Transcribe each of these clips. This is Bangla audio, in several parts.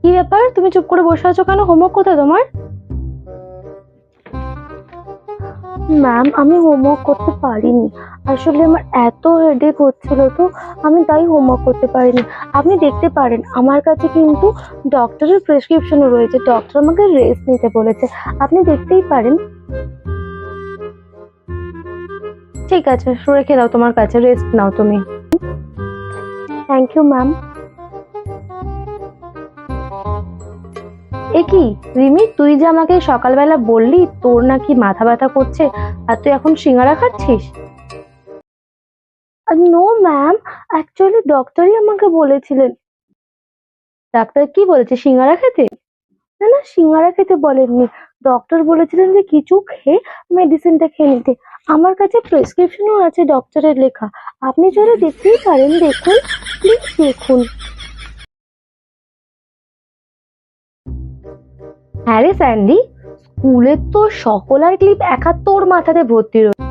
কি ব্যাপার, তুমি চুপ করে বসে আছো কেন? হোমওয়ার্ক কোথায় তোমার? ম্যাম, আমি হোমওয়ার্ক করতে পারিনি। আসলে আমার এত হেডেক হচ্ছিল, তো আমি তাই হোমওয়ার্ক করতে পারিনি। আপনি দেখতে পারেন আমার কাছে কিন্তু ডক্টরের প্রেসক্রিপশনও রয়েছে। ডক্টর আমাকে রেস্ট নিতে বলেছে, আপনি দেখতেই পারেন। ঠিক আছে, রেখে দাও, তোমার কাছে রেস্ট নাও তুমি। Thank you ma'am. এ কি রিমি, তুই যে আমাকে সকালবেলা বললি তোর নাকি মাথা ব্যথা করছে, আর তুই এখন সিঙ্গারা খাচ্ছিস? নো ম্যাম, অ্যাকচুয়ালি ডক্টরই আমাকে বলেছিলেন। ডাক্তার কি বলেছে, সিঙ্গারা খেতে? না না, সিঙ্গারা খেতে বলেননি। ডক্টর বলেছিলেন যে কিছু খেয়ে মেডিসিনটা খেয়ে নিতে। আমার কাছে প্রেসক্রিপশনও আছে ডক্টরের লেখা, আপনি যদি দেখতেই পারেন, দেখুন, প্লিজ দেখুন। হ্যাঁ রে স্যান্ডি, স্কুলের তো সকলার ক্লিপ একা তোর মাথাতে ভর্তি রয়েছে।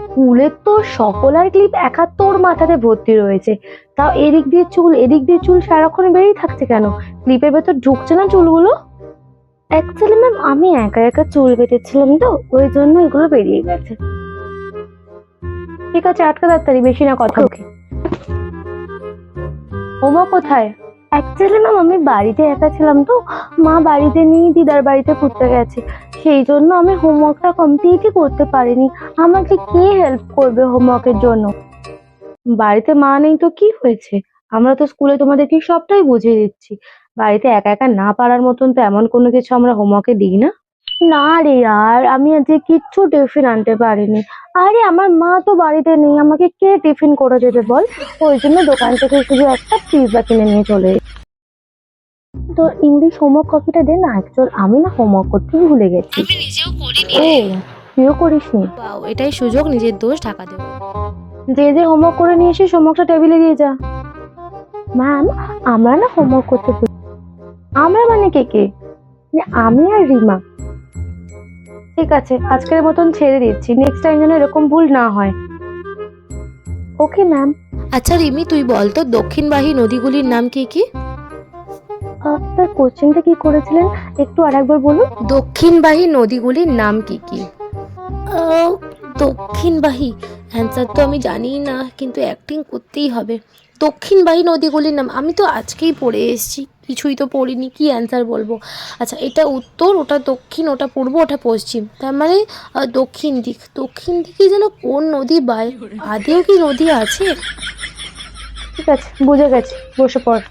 স্কুলের তো সকলার ক্লিপ একা তোর মাথাতে ভর্তি রয়েছে, তাও এদিক দিয়ে চুল এদিক দিয়ে চুল সারাক্ষণ বেরিয়ে থাকছে কেন? ক্লিপের ভেতর ঢুকছে না চুলগুলো? অ্যাকচুয়ালি ম্যাম, আমি একা একা চুল বেঁধেছিলাম তো, ওই জন্য এগুলো বেরিয়ে গেছে। ঠিক আছে, আটকা তাড়াতাড়ি, বেশি না কথা। ওকে, ওমা কোথায়? অ্যাকচুয়ালি ম্যাম, আমি বাড়িতে একা ছিলাম তো, মা বাড়িতে নেই, দিদার বাড়িতে ঘুরতে গেছে, সেই জন্য আমি হোমওয়ার্কটা কমপ্লিটই করতে পারিনি। আমাকে কে হেল্প করবে হোমওয়ার্কের জন্য? বাড়িতে মা নেই তো কি হয়েছে, আমরা তো স্কুলে তোমাদেরকে সবটাই বুঝিয়ে দিচ্ছি। বাড়িতে একা একা না পারার মতন তো এমন কোনো কিছু আমরা হোমওয়ার্কে দিই না। না রে আর আমি আজকে কিচ্ছু টিফিন আনতে পারিনি। আরে আমার মা তো বাড়িতে নেই, আমাকে কে টিফিন করে দেবে বল? ওই জন্য দোকান থেকে শুধু একটা পিৎজা কিনে নিয়ে চলে এসেছি। তো ইংলিশ হোমওয়ার্ক কপিটা দে না, অ্যাকচুয়াল আমি না হোমওয়ার্ক করতেই ভুলে গেছি। আমি নিজেও করিনি ও, রে। তুইও করিসনি? বাও, এটাই সুযোগ নিজের দোষ ঢাকা দেবো। যে যে হোমওয়ার্ক করে নিয়ে এসিস হোমওয়ার্কটা টেবিলে দিয়ে যা। ম্যাম, আমরা না হোমওয়ার্ক করতে ভুলি। আমরা মানে কে কে? মানে আমি আর রিমা। ঠিক আছে, আজকের মতন ছেড়ে দিচ্ছি, নেক্সট টাইম যেন এরকম ভুল না হয়। Okay ma'am. আচ্ছা রিমি, তুই বল তো দক্ষিণবাহী নদীগুলির নাম কি কি? স্যার, কোশ্চেনটা কি করেছিলেন একটু আরেকবার বলুন। দক্ষিণবাহী নদীগুলির নাম কি কি? দক্ষিণবাহী অ্যান্সার তো আমি জানিই না, কিন্তু অ্যাক্টিং করতেই হবে। দক্ষিণবাহী নদীগুলির নাম আমি তো আজকেই পড়ে এসেছি, কিছুই তো পড়িনি, কি অ্যান্সার বলবো? আচ্ছা, এটা উত্তর, ওটা দক্ষিণ, ওটা পূর্ব, ওটা পশ্চিম, তার মানে দক্ষিণ দিক। দক্ষিণ দিকে যেন কোন নদী আদেও কি নদী আছে? ঠিক আছে, বুঝে গেছি, বসে পড়।